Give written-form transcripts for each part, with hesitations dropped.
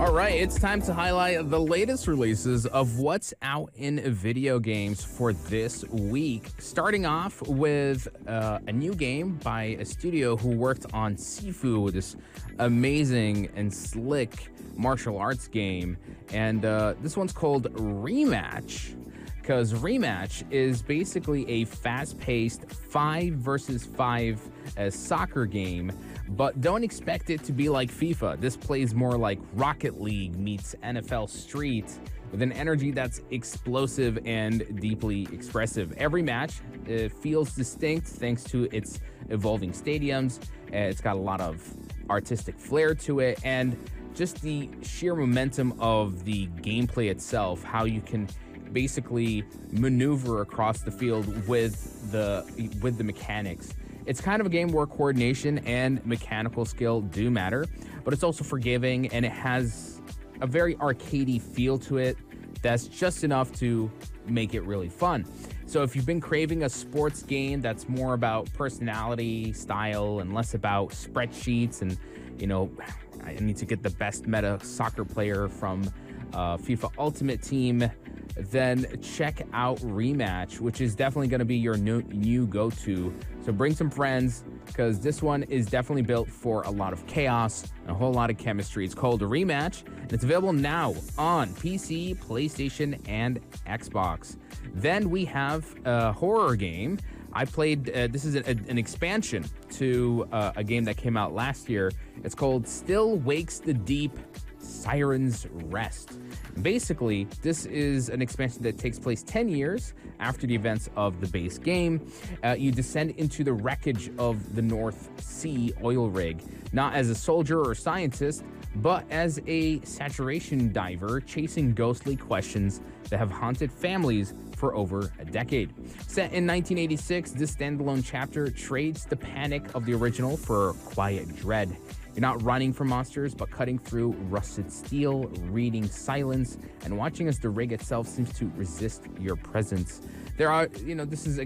All right, it's time to highlight the latest releases of what's out in video games for this week. Starting off with a new game by a studio who worked on Sifu, this amazing and slick martial arts game. And this one's called REMATCH, because REMATCH is basically a fast-paced 5 versus 5 soccer game, but don't expect it to be like FIFA. This plays more like Rocket League meets NFL Street, with an energy that's explosive and deeply expressive. Every match feels distinct thanks to its evolving stadiums. It's got a lot of artistic flair to it, and just the sheer momentum of the gameplay itself, how you can basically maneuver across the field with the mechanics. It's kind of a game where coordination and mechanical skill do matter, but it's also forgiving, and it has a very arcadey feel to it that's just enough to make it really fun. So if you've been craving a sports game that's more about personality, style, and less about spreadsheets and, I need to get the best meta soccer player from FIFA Ultimate Team, then check out REMATCH, which is definitely going to be your new go-to. So bring some friends, because this one is definitely built for a lot of chaos and a whole lot of chemistry. It's called REMATCH, and it's available now on PC, PlayStation, and Xbox. Then we have a horror game. I played, this is an expansion to a game that came out last year. It's called Still Wakes the Deep, Siren's Rest. Basically, this is an expansion that takes place 10 years after the events of the base game. You descend into the wreckage of the North Sea oil rig, not as a soldier or scientist, but as a saturation diver chasing ghostly questions that have haunted families for over a decade. Set in 1986, this standalone chapter trades the panic of the original for quiet dread. You're not running from monsters, but cutting through rusted steel, reading silence, and watching as the rig itself seems to resist your presence. There are, this is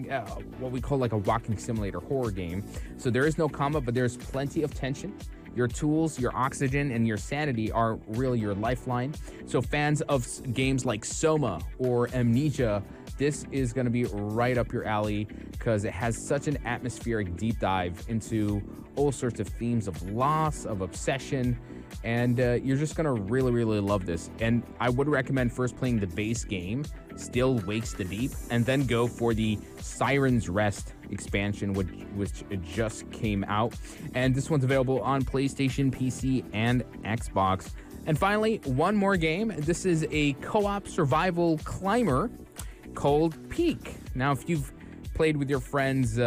what we call like a walking simulator horror game. So there is no combat, but there's plenty of tension. Your tools, your oxygen, and your sanity are really your lifeline. So fans of games like Soma or Amnesia, this is going to be right up your alley, because it has such an atmospheric deep dive into all sorts of themes of loss, of obsession, and you're just going to really, really love this. And I would recommend first playing the base game, Still Wakes the Deep, and then go for the Siren's Rest expansion, which just came out. And this one's available on PlayStation, PC, and Xbox. And finally, one more game. This is a co-op survival climber called Peak. Now, if you've played with your friends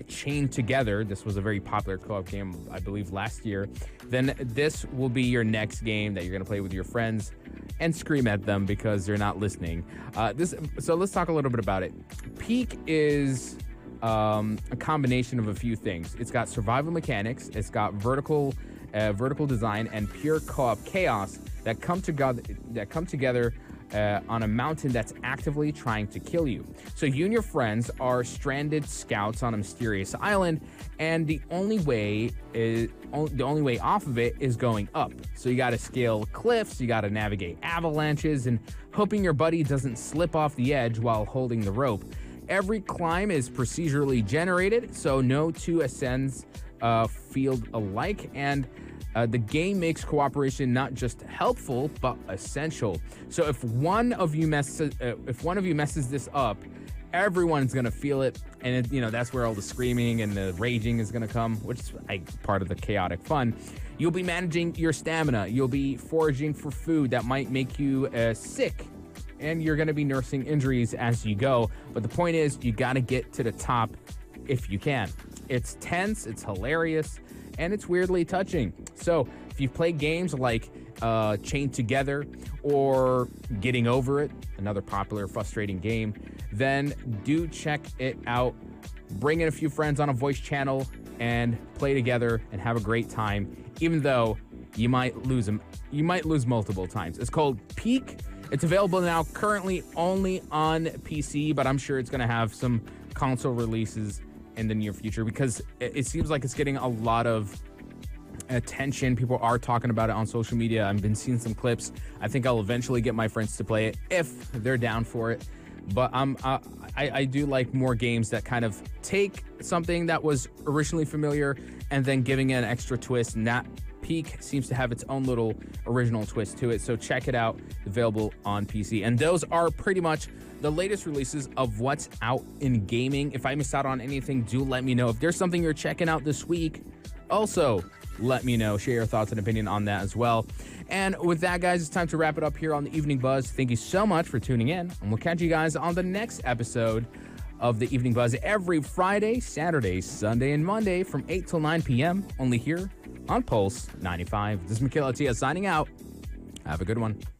chained together, this was a very popular co-op game, I believe, last year, then this will be your next game that you're going to play with your friends and scream at them because they're not listening. So let's talk a little bit about it. Peak is a combination of a few things. It's got survival mechanics, it's got vertical design, and pure co-op chaos that come together on a mountain that's actively trying to kill you. So you and your friends are stranded scouts on a mysterious island, and the only way off of it is going up. So you got to scale cliffs, you got to navigate avalanches, and hoping your buddy doesn't slip off the edge while holding the rope. Every climb is procedurally generated, so no two ascents feel alike, and the game makes cooperation not just helpful but essential. So if one of you messes this up, everyone's gonna feel it, and that's where all the screaming and the raging is gonna come, which is part of the chaotic fun. You'll be managing your stamina. You'll be foraging for food that might make you sick, and you're gonna be nursing injuries as you go. But the point is, you gotta get to the top if you can. It's tense, it's hilarious, and it's weirdly touching. So if you've played games like Chained Together or Getting Over It, another popular, frustrating game, then do check it out. Bring in a few friends on a voice channel and play together and have a great time, even though you might lose them. You might lose multiple times. It's called Peak. It's available now currently only on PC, but I'm sure it's going to have some console releases in the near future, because it seems like it's getting a lot of attention. People are talking about it on social media. I've been seeing some clips. I think I'll eventually get my friends to play it if they're down for it. But I do like more games that kind of take something that was originally familiar and then giving it an extra twist. And that Peak seems to have its own little original twist to it. So check it out, available on PC. And those are pretty much the latest releases of what's out in gaming. If I missed out on anything, do let me know. If there's something you're checking out this week, also let me know. Share your thoughts and opinion on that as well. And with that, guys, it's time to wrap it up here on the Evening Buzz. Thank you so much for tuning in, and we'll catch you guys on the next episode of the Evening Buzz every Friday, Saturday, Sunday, and Monday from 8 till 9 p.m. only here on Pulse 95. This is Mikail Atiyeh signing out. Have a good one.